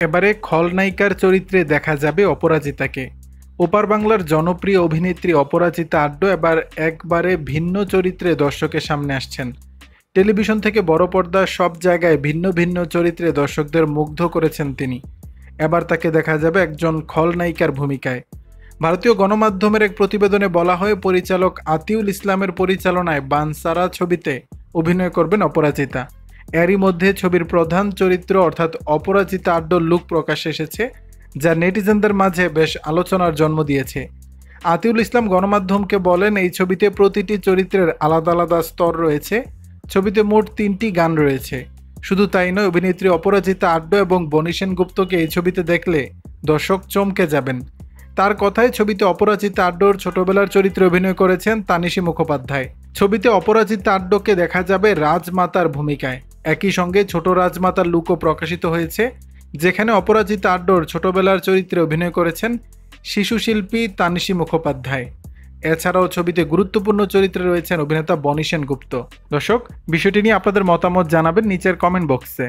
এবারে খলনায়িকার চরিত্রে দেখা যাবে অপরাজিতাকে। ওপার বাংলার জনপ্রিয় অভিনেত্রী অপরাজিতা আড্ড এবার একবারে ভিন্ন চরিত্রে দর্শকের সামনে আসছেন। টেলিভিশন থেকে বড় পর্দা সব জায়গায় ভিন্ন ভিন্ন চরিত্রে দর্শকদের মুগ্ধ করেছেন তিনি। এবার তাকে দেখা যাবে একজন খলনায়িকার ভূমিকায়। ভারতীয় গণমাধ্যমের এক প্রতিবেদনে বলা হয়, পরিচালক আতিউল ইসলামের পরিচালনায় বানসারা ছবিতে অভিনয় করবেন অপরাজিতা। এরই মধ্যে ছবির প্রধান চরিত্র অর্থাৎ অপরাজিতা আড্ডর লুক প্রকাশ্যে এসেছে, যা নেটিজেনদের মাঝে বেশ আলোচনার জন্ম দিয়েছে। আতিউল ইসলাম গণমাধ্যমকে বলেন, এই ছবিতে প্রতিটি চরিত্রের আলাদা আলাদা স্তর রয়েছে। ছবিতে মোট 3টি গান রয়েছে। শুধু তাই নয়, অভিনেত্রী অপরাজিতা আড্ড এবং বনি সেনগুপ্তকে এই ছবিতে দেখলে দর্শক চমকে যাবেন। তার কথায়, ছবিতে অপরাজিতা আড্ডর ছোটবেলার চরিত্রে অভিনয় করেছেন তানিশী মুখোপাধ্যায়। ছবিতে অপরাজিতা আড্ডকে দেখা যাবে রাজমাতার ভূমিকায়। একই সঙ্গে ছোট রাজমাতার লুকও প্রকাশিত হয়েছে, যেখানে অপরাজিতা আড্ডর ছোটবেলার চরিত্রে অভিনয় করেছেন শিশু শিল্পী তানিশী মুখোপাধ্যায়। এছাড়াও ছবিতে গুরুত্বপূর্ণ চরিত্রে রয়েছেন অভিনেতা বনি সেনগুপ্ত। দর্শক, বিষয়টি নিয়ে আপনাদের মতামত জানাবেন নিচের কমেন্ট বক্সে।